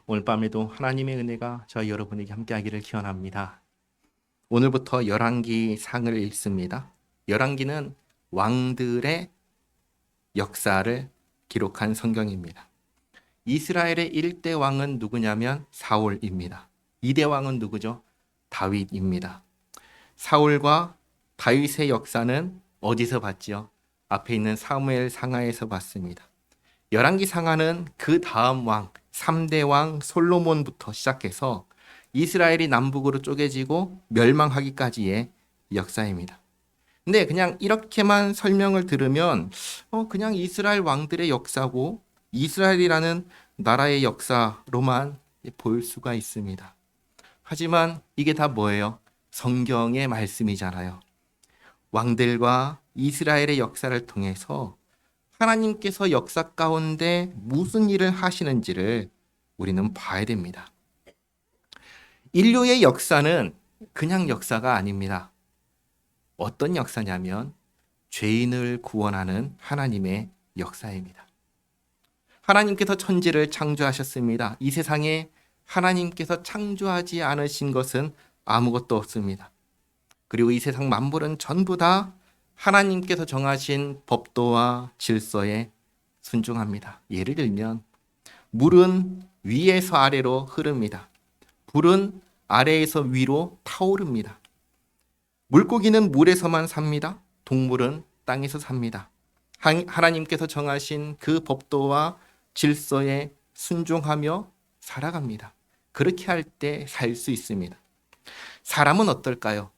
오늘 밤에도 하나님의 은혜가 저와 여러분에게 함께하기를 기원합니다. 오늘부터 열왕기 상을 읽습니다. 열왕기는 왕들의 역사를 기록한 성경입니다. 이스라엘의 1대 왕은 누구냐면 사울입니다. 2대 왕은 누구죠? 다윗입니다. 사울과 다윗의 역사는 어디서 봤지요? 앞에 있는 사무엘 상하에서 봤습니다. 열왕기 상하는 그 다음 왕 3대 왕 솔로몬부터 시작해서 이스라엘이 남북으로 쪼개지고 멸망하기까지의 역사입니다. 근데 그냥 이렇게만 설명을 들으면 그냥 이스라엘 왕들의 역사고 이스라엘이라는 나라의 역사로만 보일 수가 있습니다. 하지만 이게 다 뭐예요? 성경의 말씀이잖아요. 왕들과 이스라엘의 역사를 통해서 하나님께서 역사 가운데 무슨 일을 하시는지를 우리는 봐야 됩니다. 인류의 역사는 그냥 역사가 아닙니다. 어떤 역사냐면 죄인을 구원하는 하나님의 역사입니다. 하나님께서 천지를 창조하셨습니다. 이 세상에 하나님께서 창조하지 않으신 것은 아무것도 없습니다. 그리고 이 세상 만물은 전부 다 하나님께서 정하신 법도와 질서에 순종합니다. 예를 들면 물은 위에서 아래로 흐릅니다. 불은 아래에서 위로 타오릅니다. 물고기는 물에서만 삽니다. 동물은 땅에서 삽니다. 하나님께서 정하신 그 법도와 질서에 순종하며 살아갑니다. 그렇게 할 때 살 수 있습니다. 사람은 어떨까요?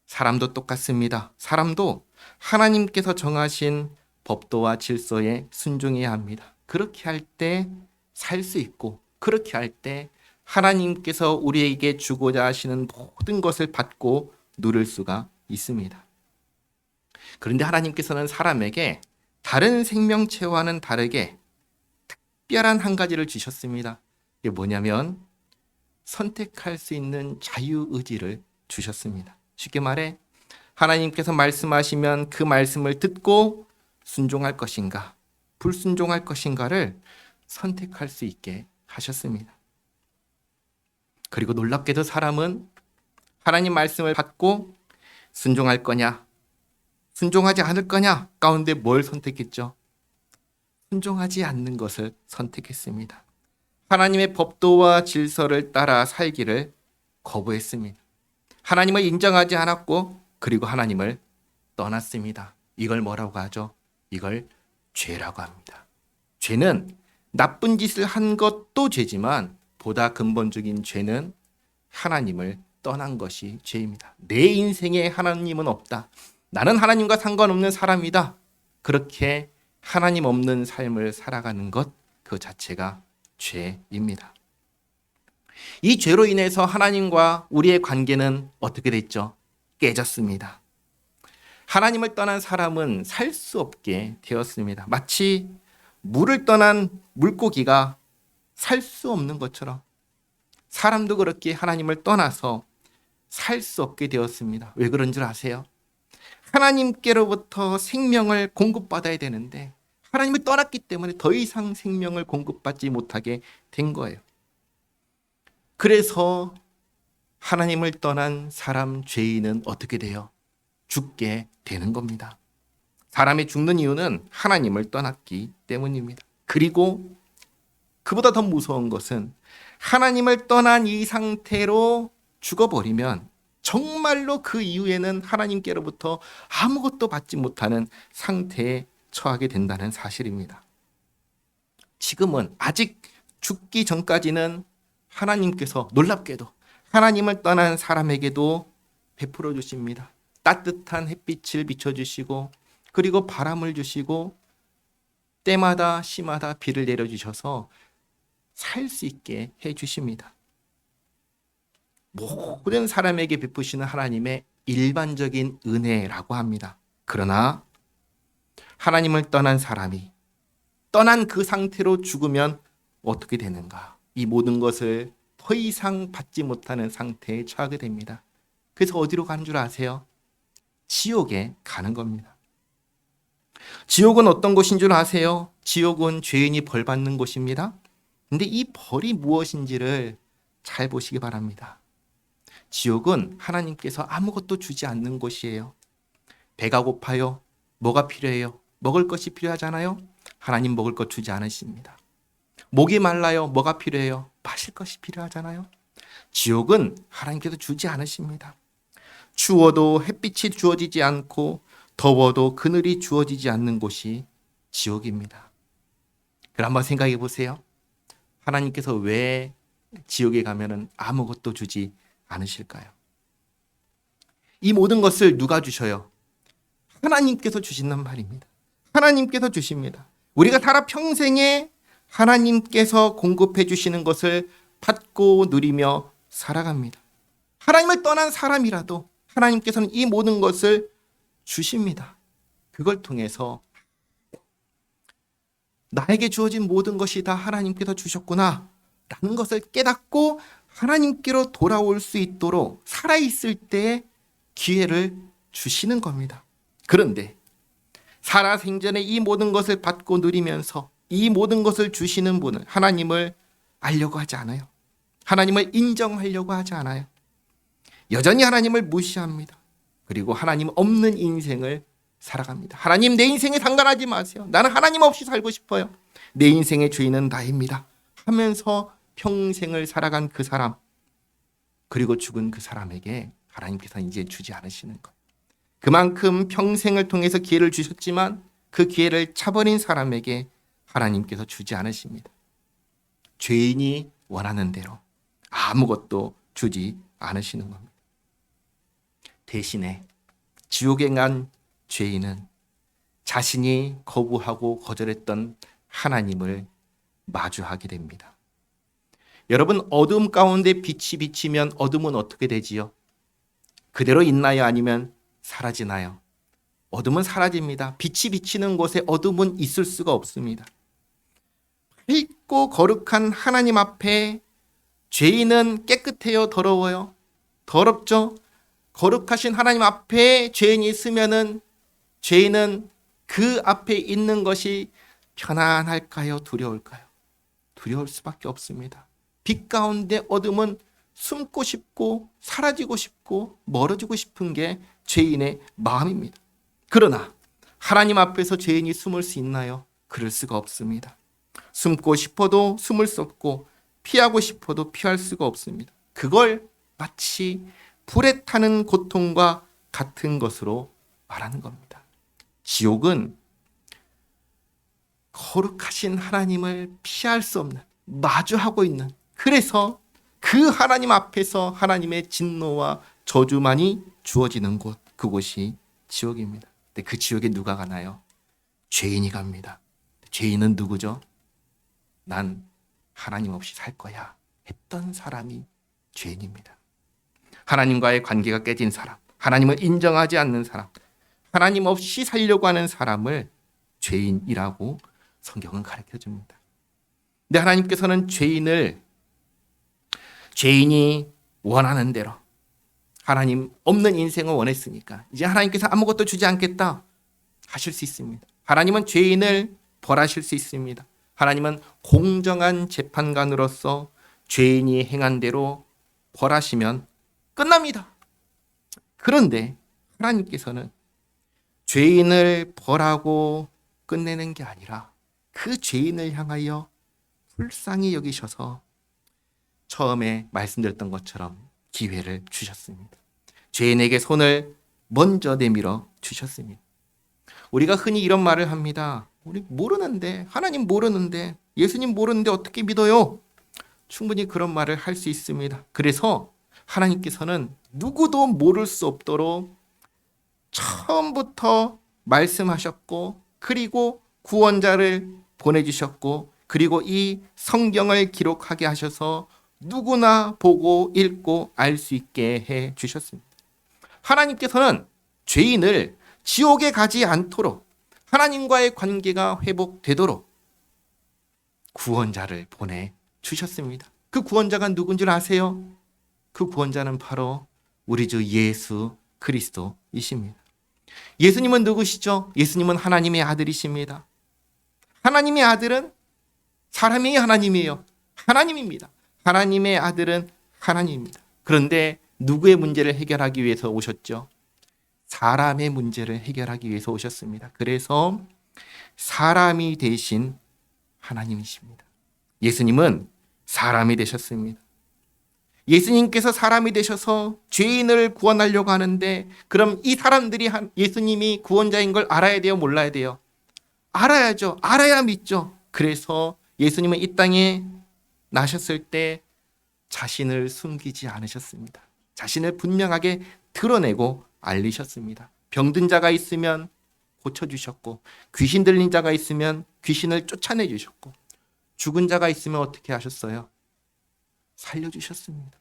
사람도 똑같습니다. 사람도 하나님께서 정하신 법도와 질서에 순종해야 합니다. 그렇게 할 때 살 수 있고, 그렇게 할 때 하나님께서 우리에게 주고자 하시는 모든 것을 받고 누릴 수가 있습니다. 그런데 하나님께서는 사람에게 다른 생명체와는 다르게 특별한 한 가지를 주셨습니다. 이게 뭐냐면 선택할 수 있는 자유의지를 주셨습니다. 쉽게 말해 하나님께서 말씀하시면 그 말씀을 듣고 순종할 것인가, 불순종할 것인가를 선택할 수 있게 하셨습니다. 그리고 놀랍게도 사람은 하나님 말씀을 받고 순종할 거냐, 순종하지 않을 거냐 가운데 뭘 선택했죠? 순종하지 않는 것을 선택했습니다. 하나님의 법도와 질서를 따라 살기를 거부했습니다. 하나님을 인정하지 않았고 그리고 하나님을 떠났습니다. 이걸 뭐라고 하죠? 이걸 죄라고 합니다. 죄는 나쁜 짓을 한 것도 죄지만 보다 근본적인 죄는 하나님을 떠난 것이 죄입니다. 내 인생에 하나님은 없다. 나는 하나님과 상관없는 사람이다. 그렇게 하나님 없는 삶을 살아가는 것 그 자체가 죄입니다. 이 죄로 인해서 하나님과 우리의 관계는 어떻게 됐죠? 깨졌습니다. 하나님을 떠난 사람은 살 수 없게 되었습니다. 마치 물을 떠난 물고기가 살 수 없는 것처럼 사람도 그렇게 하나님을 떠나서 살 수 없게 되었습니다. 왜 그런 줄 아세요? 하나님께로부터 생명을 공급받아야 되는데 하나님을 떠났기 때문에 더 이상 생명을 공급받지 못하게 된 거예요. 그래서 하나님을 떠난 사람 죄인은 어떻게 돼요? 죽게 되는 겁니다. 사람이 죽는 이유는 하나님을 떠났기 때문입니다. 그리고 그보다 더 무서운 것은 하나님을 떠난 이 상태로 죽어버리면 정말로 그 이후에는 하나님께로부터 아무것도 받지 못하는 상태에 처하게 된다는 사실입니다. 지금은 아직 죽기 전까지는 하나님께서 놀랍게도 하나님을 떠난 사람에게도 베풀어 주십니다. 따뜻한 햇빛을 비춰주시고 그리고 바람을 주시고 때마다 시마다 비를 내려주셔서 살 수 있게 해주십니다. 모든 사람에게 베푸시는 하나님의 일반적인 은혜라고 합니다. 그러나 하나님을 떠난 사람이 떠난 그 상태로 죽으면 어떻게 되는가? 이 모든 것을 더 이상 받지 못하는 상태에 처하게 됩니다. 그래서 어디로 가는 줄 아세요? 지옥에 가는 겁니다. 지옥은 어떤 곳인 줄 아세요? 지옥은 죄인이 벌 받는 곳입니다. 근데 이 벌이 무엇인지를 잘 보시기 바랍니다. 지옥은 하나님께서 아무것도 주지 않는 곳이에요. 배가 고파요. 뭐가 필요해요? 먹을 것이 필요하잖아요. 하나님 먹을 것 주지 않으십니다. 목이 말라요. 뭐가 필요해요? 마실 것이 필요하잖아요. 지옥은 하나님께서 주지 않으십니다. 추워도 햇빛이 주어지지 않고 더워도 그늘이 주어지지 않는 곳이 지옥입니다. 그럼 한번 생각해 보세요. 하나님께서 왜 지옥에 가면은 아무것도 주지 않으실까요? 이 모든 것을 누가 주셔요? 하나님께서 주신단 말입니다. 하나님께서 주십니다. 우리가 살아 평생에 하나님께서 공급해 주시는 것을 받고 누리며 살아갑니다. 하나님을 떠난 사람이라도 하나님께서는 이 모든 것을 주십니다. 그걸 통해서 나에게 주어진 모든 것이 다 하나님께서 주셨구나 라는 것을 깨닫고 하나님께로 돌아올 수 있도록 살아있을 때의 기회를 주시는 겁니다. 그런데 살아생전에 이 모든 것을 받고 누리면서 이 모든 것을 주시는 분은 하나님을 알려고 하지 않아요. 하나님을 인정하려고 하지 않아요. 여전히 하나님을 무시합니다. 그리고 하나님 없는 인생을 살아갑니다. 하나님 내 인생에 상관하지 마세요. 나는 하나님 없이 살고 싶어요. 내 인생의 주인은 나입니다. 하면서 평생을 살아간 그 사람, 그리고 죽은 그 사람에게 하나님께서는 이제 주지 않으시는 것. 그만큼 평생을 통해서 기회를 주셨지만 그 기회를 차버린 사람에게 하나님께서 주지 않으십니다. 죄인이 원하는 대로 아무것도 주지 않으시는 겁니다. 대신에 지옥에 간 죄인은 자신이 거부하고 거절했던 하나님을 마주하게 됩니다. 여러분, 어둠 가운데 빛이 비치면 어둠은 어떻게 되지요? 그대로 있나요? 아니면 사라지나요? 어둠은 사라집니다. 빛이 비치는 곳에 어둠은 있을 수가 없습니다. 밝고 거룩한 하나님 앞에 죄인은 깨끗해요? 더러워요? 더럽죠? 거룩하신 하나님 앞에 죄인이 있으면은 죄인은 그 앞에 있는 것이 편안할까요? 두려울까요? 두려울 수밖에 없습니다. 빛 가운데 어둠은 숨고 싶고 사라지고 싶고 멀어지고 싶은 게 죄인의 마음입니다. 그러나 하나님 앞에서 죄인이 숨을 수 있나요? 그럴 수가 없습니다. 숨고 싶어도 숨을 수 없고 피하고 싶어도 피할 수가 없습니다. 그걸 마치 불에 타는 고통과 같은 것으로 말하는 겁니다. 지옥은 거룩하신 하나님을 피할 수 없는, 마주하고 있는, 그래서 그 하나님 앞에서 하나님의 진노와 저주만이 주어지는 곳, 그곳이 지옥입니다. 근데 그 지옥에 누가 가나요? 죄인이 갑니다. 죄인은 누구죠? 난 하나님 없이 살 거야 했던 사람이 죄인입니다. 하나님과의 관계가 깨진 사람, 하나님을 인정하지 않는 사람, 하나님 없이 살려고 하는 사람을 죄인이라고 성경은 가르쳐 줍니다. 근데 하나님께서는 죄인이 원하는 대로 하나님 없는 인생을 원했으니까 이제 하나님께서 아무것도 주지 않겠다 하실 수 있습니다. 하나님은 죄인을 벌하실 수 있습니다. 하나님은 공정한 재판관으로서 죄인이 행한 대로 벌하시면 끝납니다. 그런데 하나님께서는 죄인을 벌하고 끝내는 게 아니라 그 죄인을 향하여 불쌍히 여기셔서 처음에 말씀드렸던 것처럼 기회를 주셨습니다. 죄인에게 손을 먼저 내밀어 주셨습니다. 우리가 흔히 이런 말을 합니다. 우리 모르는데, 하나님 모르는데, 예수님 모르는데 어떻게 믿어요? 충분히 그런 말을 할 수 있습니다. 그래서 하나님께서는 누구도 모를 수 없도록 처음부터 말씀하셨고, 그리고 구원자를 보내주셨고, 그리고 이 성경을 기록하게 하셔서 누구나 보고 읽고 알 수 있게 해 주셨습니다. 하나님께서는 죄인을 지옥에 가지 않도록, 하나님과의 관계가 회복되도록 구원자를 보내주셨습니다. 그 구원자가 누군지 아세요? 그 구원자는 바로 우리 주 예수 그리스도이십니다. 예수님은 누구시죠? 예수님은 하나님의 아들이십니다. 하나님의 아들은 사람이 하나님이에요. 하나님입니다. 하나님의 아들은 하나님입니다. 그런데 누구의 문제를 해결하기 위해서 오셨죠? 사람의 문제를 해결하기 위해서 오셨습니다. 그래서 사람이 되신 하나님이십니다. 예수님은 사람이 되셨습니다. 예수님께서 사람이 되셔서 죄인을 구원하려고 하는데, 그럼 이 사람들이 예수님이 구원자인 걸 알아야 돼요? 몰라야 돼요? 알아야죠. 알아야 믿죠. 그래서 예수님은 이 땅에 나셨을 때 자신을 숨기지 않으셨습니다. 자신을 분명하게 드러내고 알리셨습니다. 병든 자가 있으면 고쳐주셨고, 귀신 들린 자가 있으면 귀신을 쫓아내주셨고, 죽은 자가 있으면 어떻게 하셨어요? 살려주셨습니다.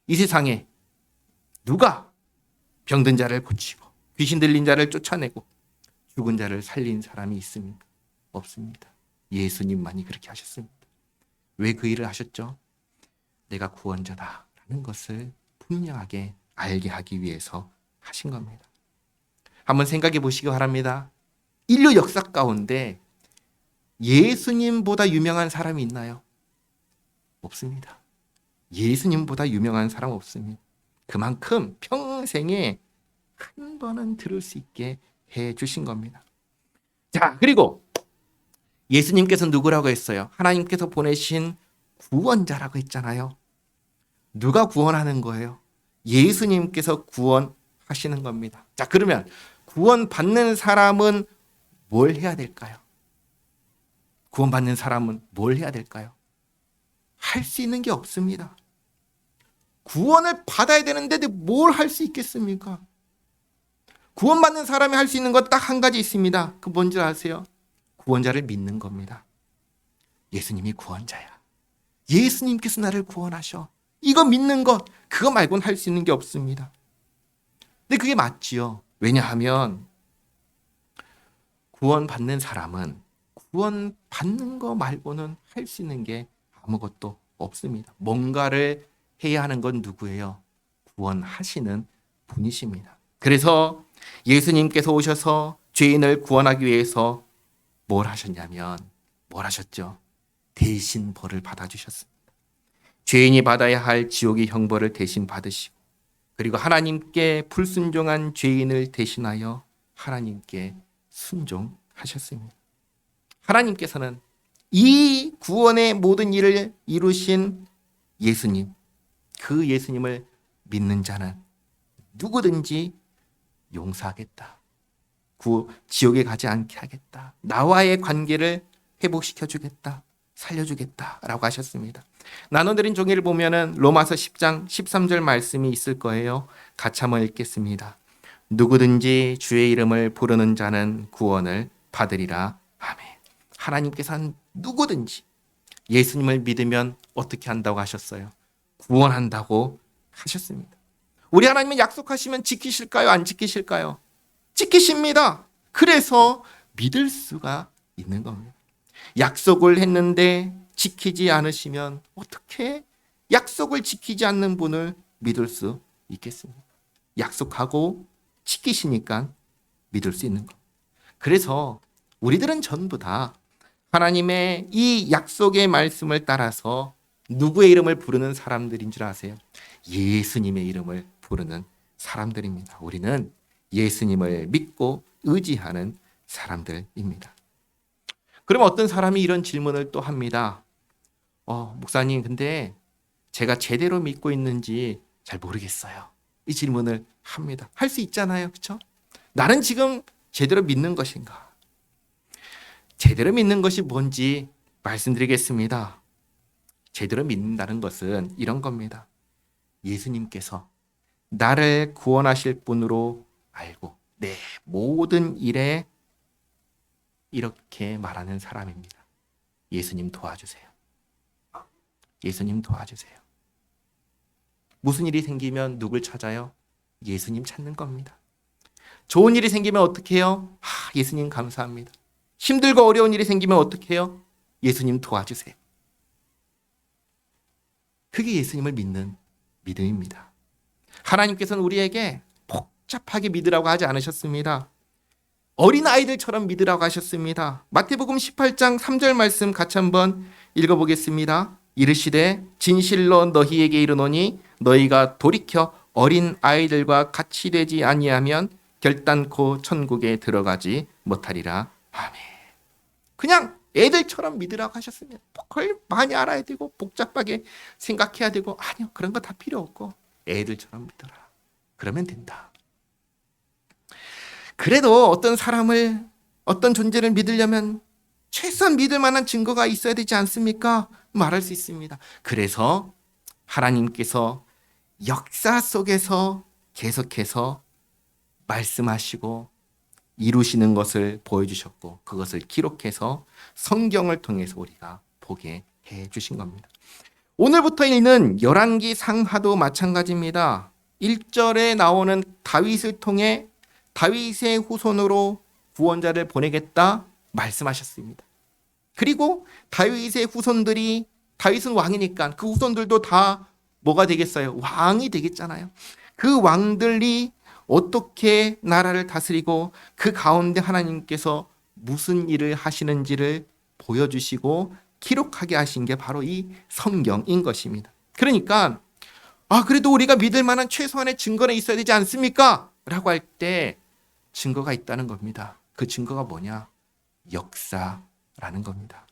이 세상에 누가 병든 자를 고치고 귀신 들린 자를 쫓아내고 죽은 자를 살린 사람이 있습니까? 없습니다. 예수님만이 그렇게 하셨습니다. 왜 그 일을 하셨죠? 내가 구원자다라는 것을 분명하게 알게 하기 위해서 하신 겁니다. 한번 생각해 보시기 바랍니다. 인류 역사 가운데 예수님보다 유명한 사람이 있나요? 없습니다. 예수님보다 유명한 사람 없습니다. 그만큼 평생에 한 번은 들을 수 있게 해 주신 겁니다. 자, 그리고 예수님께서 누구라고 했어요? 하나님께서 보내신 구원자라고 했잖아요. 누가 구원하는 거예요? 예수님께서 구원하시는 겁니다. 자, 그러면 구원받는 사람은 뭘 해야 될까요? 구원받는 사람은 뭘 해야 될까요? 할 수 있는 게 없습니다. 구원을 받아야 되는데 뭘 할 수 있겠습니까? 구원받는 사람이 할 수 있는 것 딱 한 가지 있습니다. 그 뭔지 아세요? 구원자를 믿는 겁니다. 예수님이 구원자야. 예수님께서 나를 구원하셔. 이거 믿는 것, 그거 말고는 할 수 있는 게 없습니다. 근데 그게 맞지요. 왜냐하면 구원받는 사람은 구원받는 거 말고는 할 수 있는 게 아무것도 없습니다. 뭔가를 해야 하는 건 누구예요? 구원하시는 분이십니다. 그래서 예수님께서 오셔서 죄인을 구원하기 위해서 뭘 하셨냐면, 뭘 하셨죠? 대신 벌을 받아주셨습니다. 죄인이 받아야 할 지옥의 형벌을 대신 받으시고, 그리고 하나님께 불순종한 죄인을 대신하여 하나님께 순종하셨습니다. 하나님께서는 이 구원의 모든 일을 이루신 예수님, 그 예수님을 믿는 자는 누구든지 용서하겠다. 지옥에 가지 않게 하겠다. 나와의 관계를 회복시켜 주겠다. 살려주겠다. 라고 하셨습니다. 나눠드린 종이를 보면은 로마서 10장 13절 말씀이 있을 거예요. 같이 한번 읽겠습니다. 누구든지 주의 이름을 부르는 자는 구원을 받으리라. 아멘. 하나님께서는 누구든지 예수님을 믿으면 어떻게 한다고 하셨어요? 구원한다고 하셨습니다. 우리 하나님은 약속하시면 지키실까요? 안 지키실까요? 지키십니다. 그래서 믿을 수가 있는 겁니다. 약속을 했는데 지키지 않으시면 어떻게 약속을 지키지 않는 분을 믿을 수 있겠습니까? 약속하고 지키시니까 믿을 수 있는 것. 그래서 우리들은 전부 다 하나님의 이 약속의 말씀을 따라서 누구의 이름을 부르는 사람들인 줄 아세요? 예수님의 이름을 부르는 사람들입니다. 우리는 예수님을 믿고 의지하는 사람들입니다. 그럼 어떤 사람이 이런 질문을 또 합니다. 목사님, 근데 제가 제대로 믿고 있는지 잘 모르겠어요. 이 질문을 합니다. 할 수 있잖아요. 그렇죠? 나는 지금 제대로 믿는 것인가? 제대로 믿는 것이 뭔지 말씀드리겠습니다. 제대로 믿는다는 것은 이런 겁니다. 예수님께서 나를 구원하실 분으로 알고 내 모든 일에 이렇게 말하는 사람입니다. 예수님 도와주세요. 예수님 도와주세요. 무슨 일이 생기면 누굴 찾아요? 예수님 찾는 겁니다. 좋은 일이 생기면 어떻게 해요? 예수님 감사합니다. 힘들고 어려운 일이 생기면 어떻게 해요? 예수님 도와주세요. 그게 예수님을 믿는 믿음입니다. 하나님께서는 우리에게 복잡하게 믿으라고 하지 않으셨습니다. 어린 아이들처럼 믿으라고 하셨습니다. 마태복음 18장 3절 말씀 같이 한번 읽어보겠습니다. 이르시되 진실로 너희에게 이르노니 너희가 돌이켜 어린 아이들과 같이 되지 아니하면 결단코 천국에 들어가지 못하리라. 아멘. 그냥 애들처럼 믿으라고 하셨습니다. 그걸 많이 알아야 되고 복잡하게 생각해야 되고 아니요, 그런 거 다 필요 없고 애들처럼 믿어라. 그러면 된다. 그래도 어떤 사람을, 어떤 존재를 믿으려면 최소한 믿을 만한 증거가 있어야 되지 않습니까? 말할 수 있습니다. 그래서 하나님께서 역사 속에서 계속해서 말씀하시고 이루시는 것을 보여주셨고 그것을 기록해서 성경을 통해서 우리가 보게 해주신 겁니다. 오늘부터 읽는 열왕기 상하도 마찬가지입니다. 1절에 나오는 다윗을 통해 다윗의 후손으로 구원자를 보내겠다 말씀하셨습니다. 그리고 다윗의 후손들이, 다윗은 왕이니까 그 후손들도 다 뭐가 되겠어요? 왕이 되겠잖아요. 그 왕들이 어떻게 나라를 다스리고 그 가운데 하나님께서 무슨 일을 하시는지를 보여주시고 기록하게 하신 게 바로 이 성경인 것입니다. 그러니까 그래도 우리가 믿을 만한 최소한의 증거는 있어야 되지 않습니까? 라고 할 때 증거가 있다는 겁니다. 그 증거가 뭐냐? 역사라는 겁니다.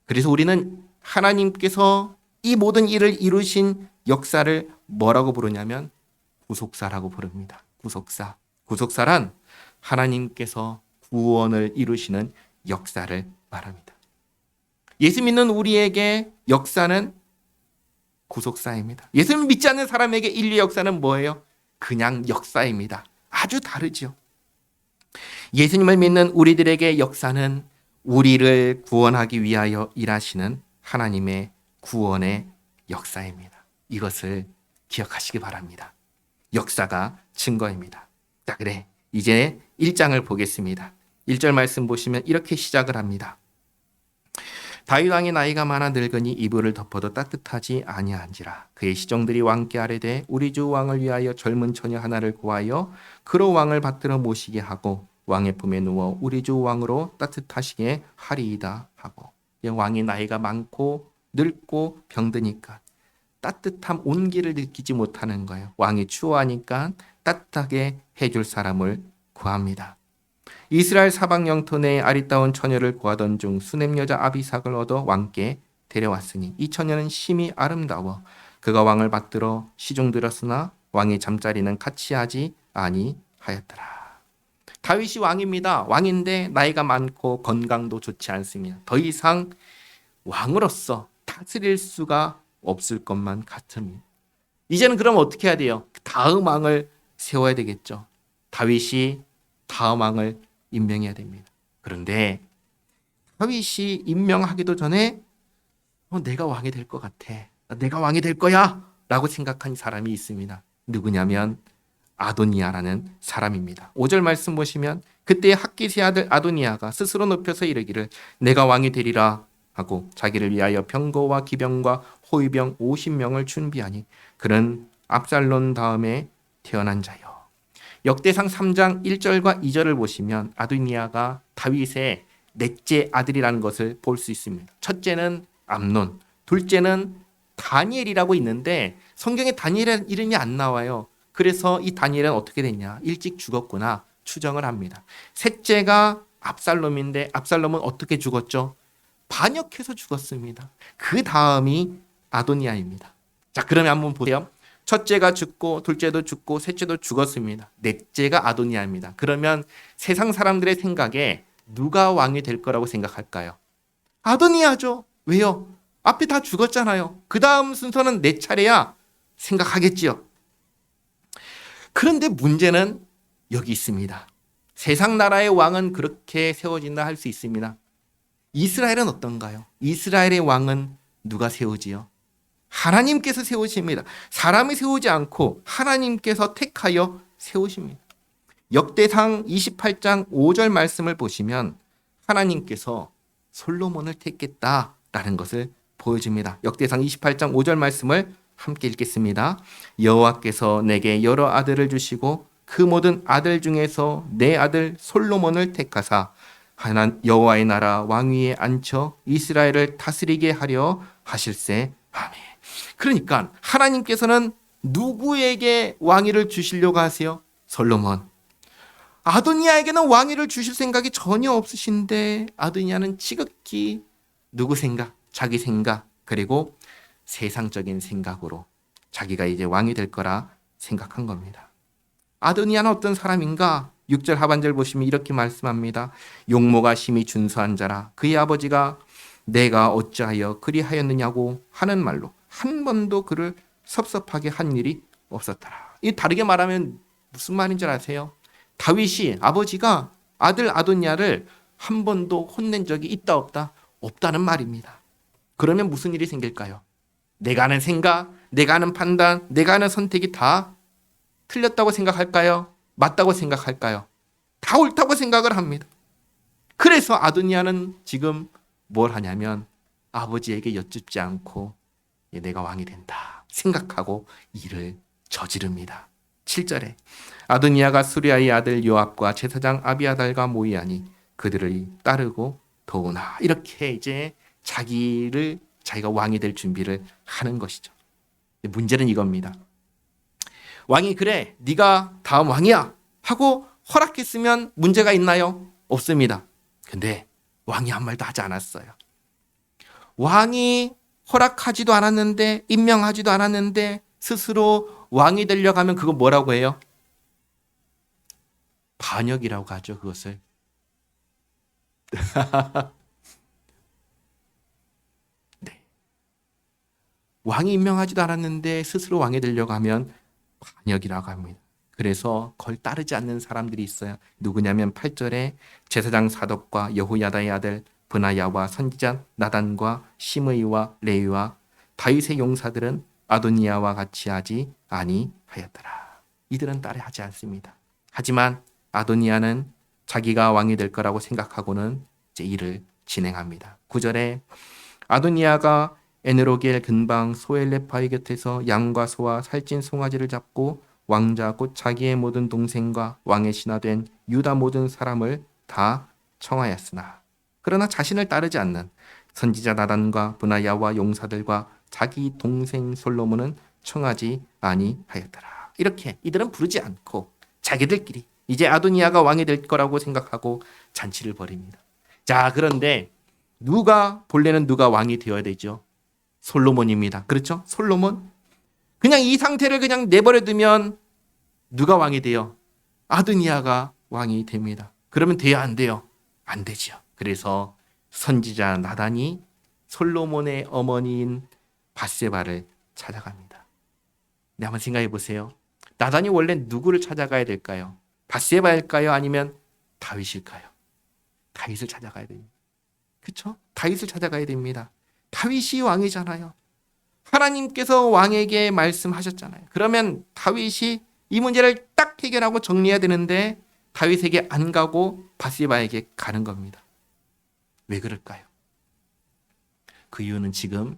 그래서 우리는 하나님께서 이 모든 일을 이루신 역사를 뭐라고 부르냐면 구속사라고 부릅니다. 구속사. 구속사란 하나님께서 구원을 이루시는 역사를 말합니다. 예수 믿는 우리에게 역사는 구속사입니다. 예수를 믿지 않는 사람에게 인류 역사는 뭐예요? 그냥 역사입니다. 아주 다르죠. 예수님을 믿는 우리들에게 역사는 우리를 구원하기 위하여 일하시는 하나님의 구원의 역사입니다. 이것을 기억하시기 바랍니다. 역사가 증거입니다. 자, 그래. 이제 1장을 보겠습니다. 1절 말씀 보시면 이렇게 시작을 합니다. 다윗 왕의 나이가 많아 늙으니 이불을 덮어도 따뜻하지 아니한지라. 그의 시종들이 왕께 아뢰되 우리 주 왕을 위하여 젊은 처녀 하나를 구하여 그로 왕을 받들어 모시게 하고 왕의 품에 누워 우리 주 왕으로 따뜻하시게 하리이다 하고. 왕이 나이가 많고 늙고 병드니까 따뜻함, 온기를 느끼지 못하는 거예요. 왕이 추워하니까 따뜻하게 해줄 사람을 구합니다. 이스라엘 사방 영토 내에 아리따운 처녀를 구하던 중 수냄 여자 아비삭을 얻어 왕께 데려왔으니 이 처녀는 심히 아름다워 그가 왕을 받들어 시중들었으나 왕의 잠자리는 같이 하지 아니하였더라. 다윗이 왕입니다. 왕인데 나이가 많고 건강도 좋지 않습니다. 더 이상 왕으로서 다스릴 수가 없을 것만 같습니다. 이제는 그럼 어떻게 해야 돼요? 다음 왕을 세워야 되겠죠. 다윗이 다음 왕을 임명해야 됩니다. 그런데 다윗이 임명하기도 전에 내가 왕이 될 것 같아. 내가 왕이 될 거야 라고 생각한 사람이 있습니다. 누구냐면 아도니아라는 사람입니다. 5절 말씀 보시면 그때 핫깃의 아들 아도니아가 스스로 높여서 이르기를 내가 왕이 되리라 하고 자기를 위하여 병거와 기병과 호위병 50명을 준비하니 그는 압살론 다음에 태어난 자요. 역대상 3장 1절과 2절을 보시면 아도니아가 다윗의 넷째 아들이라는 것을 볼 수 있습니다. 첫째는 암논, 둘째는 다니엘이라고 있는데 성경에 다니엘이라는 이름이 안 나와요. 그래서 이 다니엘은 어떻게 됐냐? 일찍 죽었구나 추정을 합니다. 셋째가 압살롬인데 압살롬은 어떻게 죽었죠? 반역해서 죽었습니다. 그 다음이 아도니아입니다. 자, 그러면 한번 보세요. 첫째가 죽고 둘째도 죽고 셋째도 죽었습니다. 넷째가 아도니아입니다. 그러면 세상 사람들의 생각에 누가 왕이 될 거라고 생각할까요? 아도니아죠. 왜요? 앞에 다 죽었잖아요. 그 다음 순서는 내 차례야 생각하겠지요. 그런데 문제는 여기 있습니다. 세상 나라의 왕은 그렇게 세워진다 할 수 있습니다. 이스라엘은 어떤가요? 이스라엘의 왕은 누가 세우지요? 하나님께서 세우십니다. 사람이 세우지 않고 하나님께서 택하여 세우십니다. 역대상 28장 5절 말씀을 보시면 하나님께서 솔로몬을 택했다라는 것을 보여줍니다. 역대상 28장 5절 말씀을 함께 읽겠습니다. 여호와께서 내게 여러 아들을 주시고 그 모든 아들 중에서 내 아들 솔로몬을 택하사 하나님 여호와의 나라 왕위에 앉혀 이스라엘을 다스리게 하려 하실세. 아멘. 그러니까 하나님께서는 누구에게 왕위를 주시려고 하세요? 솔로몬. 아도니아에게는 왕위를 주실 생각이 전혀 없으신데 아도니아는 지극히 누구 생각? 자기 생각, 그리고 세상적인 생각으로 자기가 이제 왕이 될 거라 생각한 겁니다. 아도니아는 어떤 사람인가? 6절 하반절 보시면 이렇게 말씀합니다. 용모가 심히 준수한 자라. 그의 아버지가 내가 어찌하여 그리하였느냐고 하는 말로 한 번도 그를 섭섭하게 한 일이 없었더라. 이 다르게 말하면 무슨 말인 줄 아세요? 다윗이 아버지가 아들 아도니아를 한 번도 혼낸 적이 있다 없다? 없다는 말입니다. 그러면 무슨 일이 생길까요? 내가 하는 생각, 내가 하는 판단, 내가 하는 선택이 다 틀렸다고 생각할까요? 맞다고 생각할까요? 다 옳다고 생각을 합니다. 그래서 아도니아는 지금 뭘 하냐면 아버지에게 여쭙지 않고 내가 왕이 된다 생각하고 일을 저지릅니다. 7절에 아도니아가 수리아의 아들 요압과 제사장 아비아달과 모이하니 그들을 따르고 도우나, 이렇게 이제 자기가 왕이 될 준비를 하는 것이죠. 문제는 이겁니다. 왕이 그래 네가 다음 왕이야 하고 허락했으면 문제가 있나요? 없습니다. 근데 왕이 한 말도 하지 않았어요. 왕이 허락하지도 않았는데, 임명하지도 않았는데 스스로 왕이 되려고 하면 그거 뭐라고 해요? 반역이라고 하죠. 그것을. 네. 왕이 임명하지도 않았는데 스스로 왕이 되려고 하면 반역이라고 합니다. 그래서 그걸 따르지 않는 사람들이 있어요. 누구냐면 8절에 제사장 사독과 여호야다의 아들 브나야와 선지자 나단과 시므이와 레위와 다윗의 용사들은 아도니아와 같이 하지 아니하였더라. 이들은 따라하지 않습니다. 하지만 아도니아는 자기가 왕이 될 거라고 생각하고는 이제 일을 진행합니다. 9절에 아도니아가 에느로겔 근방 소엘레파의 곁에서 양과 소와 살찐 송아지를 잡고 왕자 곧 자기의 모든 동생과 왕의 신하된 유다 모든 사람을 다 청하였으나 그러나 자신을 따르지 않는 선지자 나단과 브나야와 용사들과 자기 동생 솔로몬은 청하지 아니하였더라. 이렇게 이들은 부르지 않고 자기들끼리 이제 아도니아가 왕이 될 거라고 생각하고 잔치를 벌입니다. 자, 그런데 본래는 누가 왕이 되어야 되죠? 솔로몬입니다. 그렇죠? 솔로몬. 그냥 이 상태를 그냥 내버려 두면 누가 왕이 돼요? 아도니아가 왕이 됩니다. 그러면 돼야 안 돼요? 안 되죠. 그래서 선지자 나단이 솔로몬의 어머니인 밧세바를 찾아갑니다. 네, 한번 생각해 보세요. 나단이 원래 누구를 찾아가야 될까요? 밧세바일까요? 아니면 다윗일까요? 다윗을 찾아가야 됩니다. 그렇죠? 다윗을 찾아가야 됩니다. 다윗이 왕이잖아요. 하나님께서 왕에게 말씀하셨잖아요. 그러면 다윗이 이 문제를 딱 해결하고 정리해야 되는데 다윗에게 안 가고 밧세바에게 가는 겁니다. 왜 그럴까요? 그 이유는 지금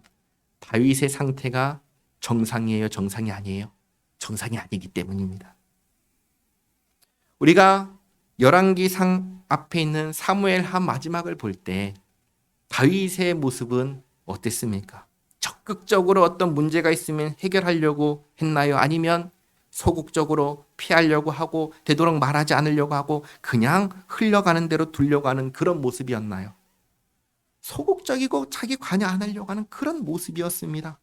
다윗의 상태가 정상이에요? 정상이 아니에요? 정상이 아니기 때문입니다. 우리가 열왕기상 앞에 있는 사무엘하 마지막을 볼 때 다윗의 모습은 어땠습니까? 적극적으로 어떤 문제가 있으면 해결하려고 했나요? 아니면 소극적으로 피하려고 하고 되도록 말하지 않으려고 하고 그냥 흘러가는 대로 두려고 하는 그런 모습이었나요? 소극적이고 자기 관여 안 하려고 하는 그런 모습이었습니다.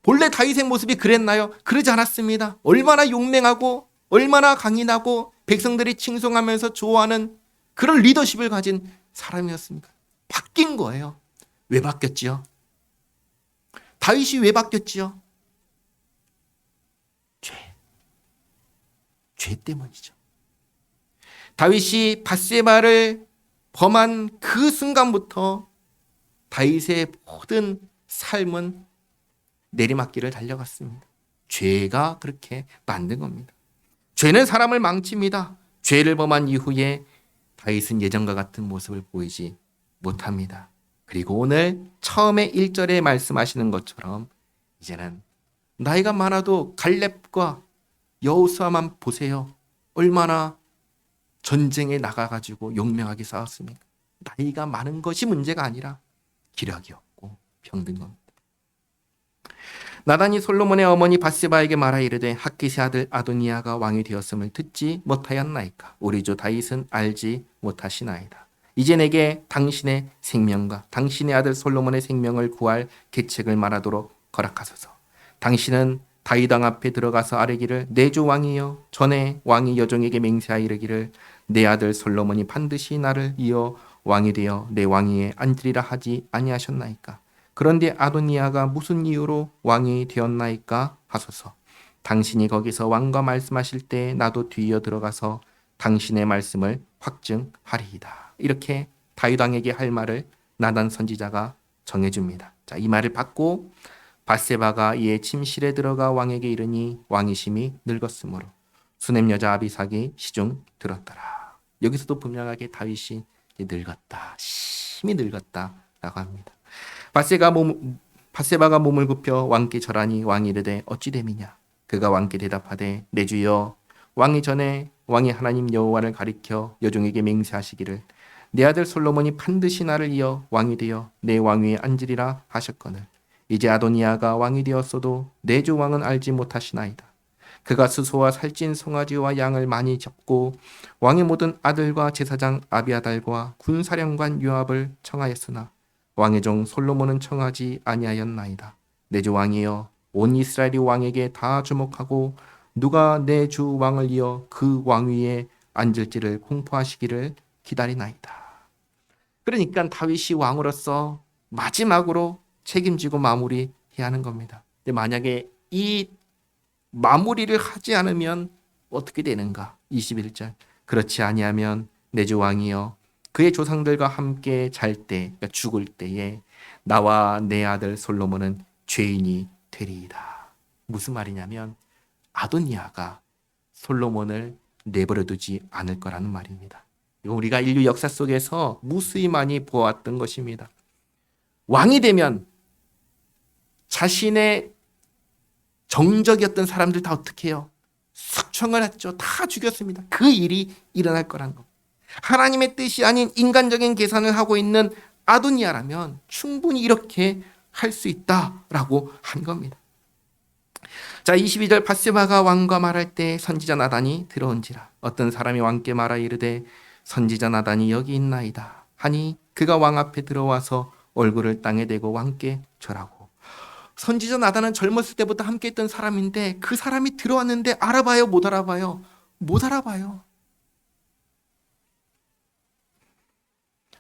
본래 다윗의 모습이 그랬나요? 그러지 않았습니다. 얼마나 용맹하고 얼마나 강인하고 백성들이 칭송하면서 좋아하는 그런 리더십을 가진 사람이었습니까? 바뀐 거예요. 왜 바뀌었지요? 다윗이 왜 바뀌었지요? 죄 때문이죠. 다윗이 밧세바를 범한 그 순간부터 다윗의 모든 삶은 내리막길을 달려갔습니다. 죄가 그렇게 만든 겁니다. 죄는 사람을 망칩니다. 죄를 범한 이후에 다윗은 예전과 같은 모습을 보이지 못합니다. 그리고 오늘 처음에 1절에 말씀하시는 것처럼 이제는 나이가 많아도 갈렙과 여호수아만 보세요. 얼마나 전쟁에 나가가지고 용맹하게 싸웠습니까? 나이가 많은 것이 문제가 아니라 기력이 없고 병든 겁니다. 나단이 솔로몬의 어머니 바세바에게 말하 이르되 핫깃의 아들 아도니아가 왕이 되었음을 듣지 못하였나이까? 우리 주 다윗은 알지 못하시나이다. 이제 내게 당신의 생명과 당신의 아들 솔로몬의 생명을 구할 계책을 말하도록 거락하소서. 당신은 다윗 왕 앞에 들어가서 아뢰기를 내 주 왕이여, 전에 왕이 여종에게 맹세하여 이르기를 내 아들 솔로몬이 반드시 나를 이어 왕이 되어 내 왕위에 앉으리라 하지 아니하셨나이까? 그런데 아도니아가 무슨 이유로 왕이 되었나이까 하소서. 당신이 거기서 왕과 말씀하실 때 나도 뒤이어 들어가서 당신의 말씀을 확증하리이다. 이렇게 다윗 왕에게 할 말을 나단 선지자가 정해줍니다. 자, 이 말을 받고 바세바가 이에 침실에 들어가 왕에게 이르니 왕이 심히 늙었으므로 수냄 여자 아비삭이 시중 들었더라. 여기서도 분명하게 다윗이 늙었다, 심히 늙었다라고 합니다. 바세바가 몸을 굽혀 왕께 절하니 왕이 이르되 어찌 됨이냐? 그가 왕께 대답하되 내 주여, 왕이 전에 왕이 하나님 여호와를 가리켜 여종에게 맹세하시기를 내 아들 솔로몬이 반드시 나를 이어 왕이 되어 내 왕위에 앉으리라 하셨거늘 이제 아도니아가 왕이 되었어도 내 주 왕은 알지 못하시나이다. 그가 스소와 살찐 송아지와 양을 많이 잡고 왕의 모든 아들과 제사장 아비아달과 군사령관 요압을 청하였으나 왕의 종 솔로몬은 청하지 아니하였나이다. 내 주 왕이여, 온 이스라엘이 왕에게 다 주목하고 누가 내 주 왕을 이어 그 왕위에 앉을지를 공포하시기를 기다리나이다. 그러니까 다윗이 왕으로서 마지막으로 책임지고 마무리해야 하는 겁니다. 근데 만약에 이 마무리를 하지 않으면 어떻게 되는가? 21절. 그렇지 아니하면 내 주 왕이여, 그의 조상들과 함께 잘 때, 그러니까 죽을 때에 나와 내 아들 솔로몬은 죄인이 되리이다. 무슨 말이냐면 아도니아가 솔로몬을 내버려 두지 않을 거라는 말입니다. 이거 우리가 인류 역사 속에서 무수히 많이 보았던 것입니다. 왕이 되면 자신의 정적이었던 사람들 다 어떻게 해요? 숙청을 했죠. 다 죽였습니다. 그 일이 일어날 거란 것. 하나님의 뜻이 아닌 인간적인 계산을 하고 있는 아도니아라면 충분히 이렇게 할 수 있다라고 한 겁니다. 자, 22절 바세바가 왕과 말할 때 선지자 나단이 들어온지라. 어떤 사람이 왕께 말하 이르되 선지자 나단이 여기 있나이다 하니 그가 왕 앞에 들어와서 얼굴을 땅에 대고 왕께 절하고. 선지자 나단은 젊었을 때부터 함께 했던 사람인데 그 사람이 들어왔는데 알아봐요? 못 알아봐요? 못 알아봐요.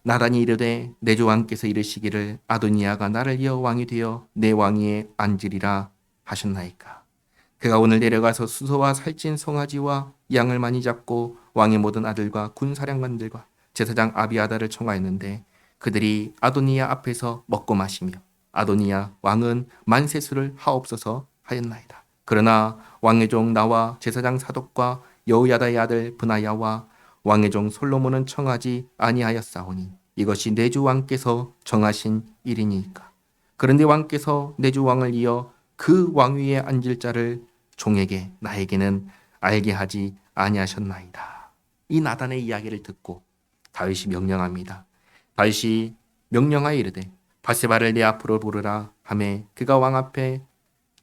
나단이 이르되 내 주 왕께서 이르시기를 아도니아가 나를 이어 왕이 되어 내 왕위에 앉으리라 하셨나이까? 그가 오늘 내려가서 수소와 살찐 송아지와 양을 많이 잡고 왕의 모든 아들과 군사령관들과 제사장 아비아달을 청하였는데 그들이 아도니아 앞에서 먹고 마시며 아도니아 왕은 만세수를 하옵소서 하였나이다. 그러나 왕의 종 나와 제사장 사독과 여호야다의 아들 브나야와 왕의 종 솔로몬은 청하지 아니하였사오니 이것이 내 주 왕께서 정하신 일이니까. 그런데 왕께서 내 주 왕을 이어 그 왕위에 앉을 자를 종에게 나에게는 알게 하지 아니하셨나이다. 이 나단의 이야기를 듣고 다윗이 명령합니다. 다윗이 명령하여 이르되 바세바를 내 앞으로 부르라 하매 그가 왕 앞에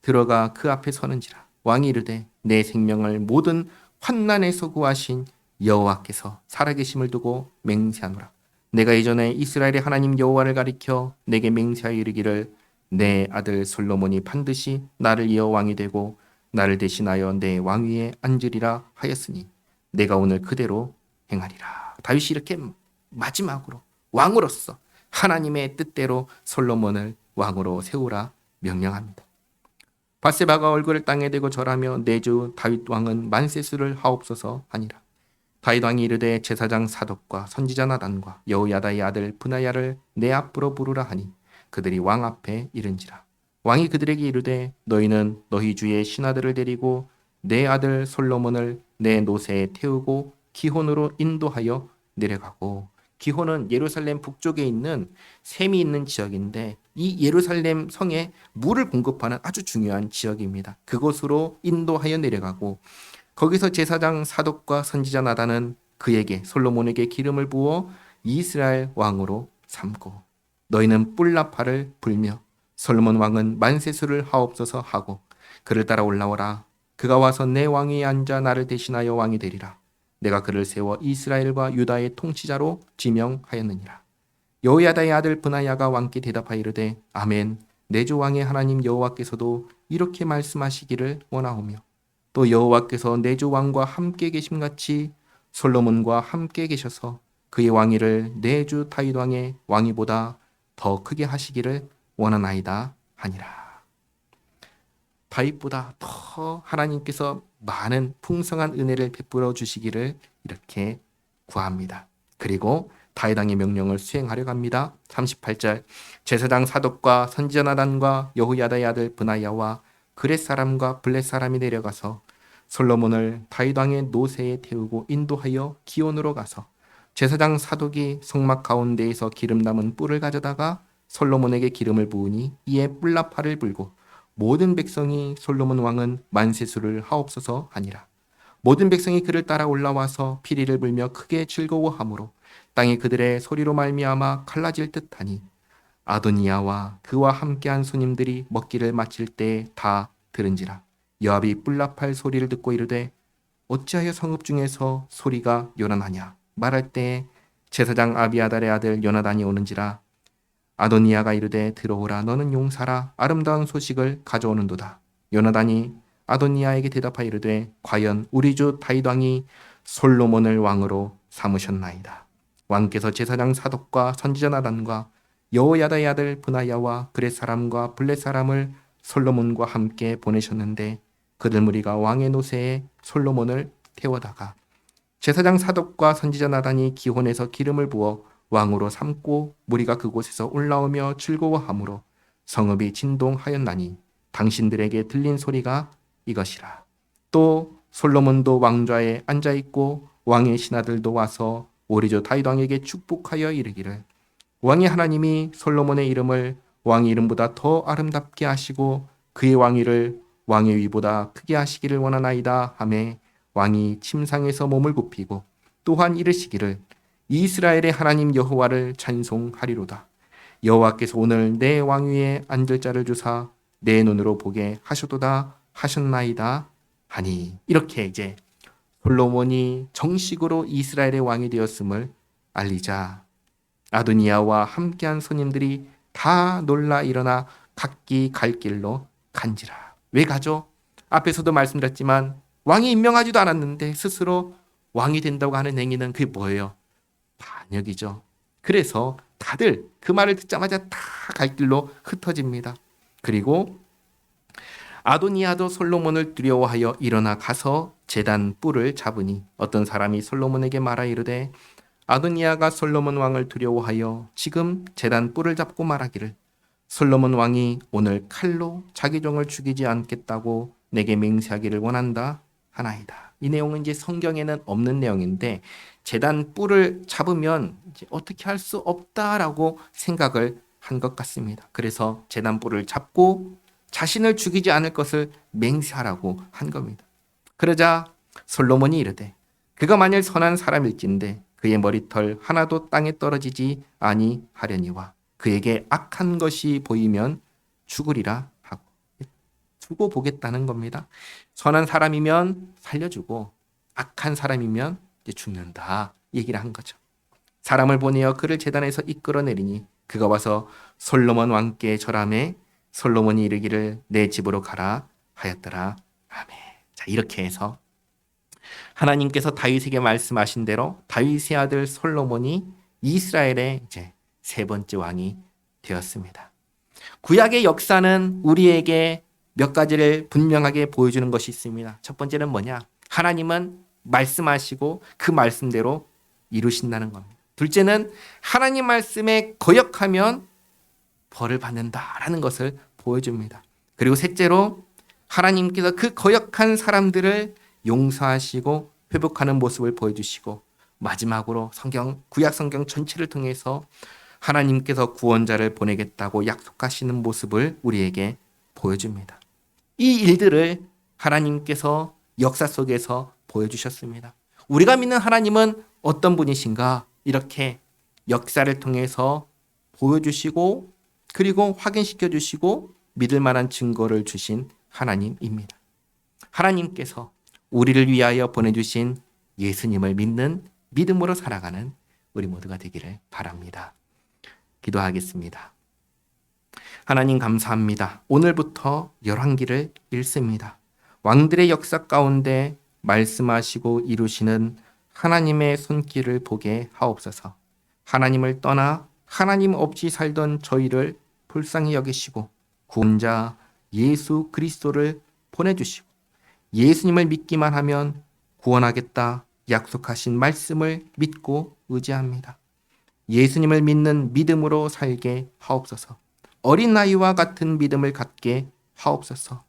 들어가 그 앞에 서는지라. 왕이 이르되 내 생명을 모든 환난에서 구하신 여호와께서 살아계심을 두고 맹세하노라. 내가 이전에 이스라엘의 하나님 여호와를 가리켜 내게 맹세하여 이르기를 내 아들 솔로몬이 반드시 나를 이어 왕이 되고 나를 대신하여 내 왕위에 앉으리라 하였으니 내가 오늘 그대로 행하리라. 다윗이 이렇게 마지막으로 왕으로서 하나님의 뜻대로 솔로몬을 왕으로 세우라 명령합니다. 바세바가 얼굴을 땅에 대고 절하며 내 주 다윗 왕은 만세수를 하옵소서 하니라. 다윗 왕이 이르되 제사장 사독과 선지자 나단과 여호야다의 아들 브나야를 내 앞으로 부르라 하니 그들이 왕 앞에 이른지라. 왕이 그들에게 이르되 너희는 너희 주의 신하들을 데리고 내 아들 솔로몬을 내 노새에 태우고 기혼으로 인도하여 내려가고 기혼은 예루살렘 북쪽에 있는 샘이 있는 지역인데 이 예루살렘 성에 물을 공급하는 아주 중요한 지역입니다. 그곳으로 인도하여 내려가고 거기서 제사장 사독과 선지자 나단은 그에게 솔로몬에게 기름을 부어 이스라엘 왕으로 삼고 너희는 뿔나팔을 불며 솔로몬 왕은 만세수를 하옵소서 하고 그를 따라 올라오라. 그가 와서 내 왕위에 앉아 나를 대신하여 왕이 되리라. 내가 그를 세워 이스라엘과 유다의 통치자로 지명하였느니라. 여호야다의 아들 브나야가 왕께 대답하여 이르되 아멘. 내 주 왕의 하나님 여호와께서도 이렇게 말씀하시기를 원하오며 또 여호와께서 내 주 왕과 함께 계심같이 솔로몬과 함께 계셔서 그의 왕위를 내 주 다윗 왕의 왕위보다 더 크게 하시기를 원하나이다 하니라. 다윗보다 더 하나님께서 많은 풍성한 은혜를 베풀어 주시기를 이렇게 구합니다. 그리고 다윗 왕의 명령을 수행하려 합니다. 38절 제사장 사독과 선지자 나단과 여호야다의 아들 브나야와 그렛 사람과 블렛 사람이 내려가서 솔로몬을 다윗 왕의 노새에 태우고 인도하여 기온으로 가서 제사장 사독이 성막 가운데에서 기름 담은 뿔을 가져다가 솔로몬에게 기름을 부으니 이에 뿔나팔을 불고 모든 백성이 솔로몬 왕은 만세수를 하옵소서 하니라. 모든 백성이 그를 따라 올라와서 피리를 불며 크게 즐거워하므로 땅이 그들의 소리로 말미암아 갈라질 듯하니 아도니아와 그와 함께한 손님들이 먹기를 마칠 때에 다 들은지라. 요압이 뿔나팔 소리를 듣고 이르되 어찌하여 성읍 중에서 소리가 요란하냐 말할 때에 제사장 아비아달의 아들 요나단이 오는지라. 아도니아가 이르되 들어오라 너는 용사라 아름다운 소식을 가져오는도다. 요나단이 아도니아에게 대답하여 이르되 과연 우리 주 다윗 왕이 솔로몬을 왕으로 삼으셨나이다. 왕께서 제사장 사독과 선지자 나단과 여호야다의 아들 브나야와 그렛 사람과 블렛 사람을 솔로몬과 함께 보내셨는데 그들 무리가 왕의 노새에 솔로몬을 태워다가 제사장 사독과 선지자 나단이 기혼에서 기름을 부어 왕으로 삼고 무리가 그곳에서 올라오며 즐거워하므로 성읍이 진동하였나니 당신들에게 들린 소리가 이것이라. 또 솔로몬도 왕좌에 앉아있고 왕의 신하들도 와서 우리 주 다윗 왕에게 축복하여 이르기를 왕의 하나님이 솔로몬의 이름을 왕의 이름보다 더 아름답게 하시고 그의 왕위를 왕의 위보다 크게 하시기를 원하나이다 하매 왕이 침상에서 몸을 굽히고 또한 이르시기를 이스라엘의 하나님 여호와를 찬송하리로다. 여호와께서 오늘 내 왕위에 앉을 자를 주사 내 눈으로 보게 하셔도다 하셨나이다 하니 이렇게 이제 솔로몬이 정식으로 이스라엘의 왕이 되었음을 알리자 아도니아와 함께한 손님들이 다 놀라 일어나 각기 갈 길로 간지라. 왜 가죠? 앞에서도 말씀드렸지만 왕이 임명하지도 않았는데 스스로 왕이 된다고 하는 행위는 그게 뭐예요? 반역이죠. 그래서 다들 그 말을 듣자마자 다 갈 길로 흩어집니다. 그리고 아도니아도 솔로몬을 두려워하여 일어나 가서 제단 뿔을 잡으니 어떤 사람이 솔로몬에게 말하 이르되 아도니아가 솔로몬 왕을 두려워하여 지금 제단 뿔을 잡고 말하기를 솔로몬 왕이 오늘 칼로 자기 종을 죽이지 않겠다고 내게 맹세하기를 원한다 하나이다. 이 내용은 이제 성경에는 없는 내용인데 제단 뿔을 잡으면 이제 어떻게 할 수 없다라고 생각을 한 것 같습니다. 그래서 제단 뿔을 잡고 자신을 죽이지 않을 것을 맹세하라고 한 겁니다. 그러자 솔로몬이 이르되 그가 만일 선한 사람일진데 그의 머리털 하나도 땅에 떨어지지 아니하려니와 그에게 악한 것이 보이면 죽으리라 하고 두고 보겠다는 겁니다. 선한 사람이면 살려주고 악한 사람이면 이제 죽는다 얘기를 한 거죠. 사람을 보내어 그를 제단에서 이끌어내리니 그가 와서 솔로몬 왕께 절하매 솔로몬이 이르기를 내 집으로 가라 하였더라. 아멘. 자, 이렇게 해서 하나님께서 다윗에게 말씀하신 대로 다윗의 아들 솔로몬이 이스라엘의 이제 세 번째 왕이 되었습니다. 구약의 역사는 우리에게 몇 가지를 분명하게 보여주는 것이 있습니다. 첫 번째는 뭐냐? 하나님은 말씀하시고 그 말씀대로 이루신다는 겁니다. 둘째는 하나님 말씀에 거역하면 벌을 받는다라는 것을 보여줍니다. 그리고 셋째로 하나님께서 그 거역한 사람들을 용서하시고 회복하는 모습을 보여주시고 마지막으로 구약 성경 전체를 통해서 하나님께서 구원자를 보내겠다고 약속하시는 모습을 우리에게 보여줍니다. 이 일들을 하나님께서 역사 속에서 보여주셨습니다. 우리가 믿는 하나님은 어떤 분이신가? 이렇게 역사를 통해서 보여주시고 그리고 확인시켜 주시고 믿을 만한 증거를 주신 하나님입니다. 하나님께서 우리를 위하여 보내주신 예수님을 믿는 믿음으로 살아가는 우리 모두가 되기를 바랍니다. 기도하겠습니다. 하나님 감사합니다. 오늘부터 열왕기를 읽습니다. 왕들의 역사 가운데 말씀하시고 이루시는 하나님의 손길을 보게 하옵소서. 하나님을 떠나 하나님 없이 살던 저희를 불쌍히 여기시고 구원자 예수 그리스도를 보내주시고 예수님을 믿기만 하면 구원하겠다 약속하신 말씀을 믿고 의지합니다. 예수님을 믿는 믿음으로 살게 하옵소서. 어린 나이와 같은 믿음을 갖게 하옵소서.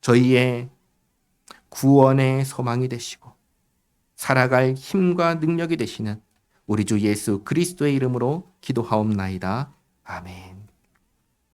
저희의 구원의 소망이 되시고 살아갈 힘과 능력이 되시는 우리 주 예수 그리스도의 이름으로 기도하옵나이다. 아멘.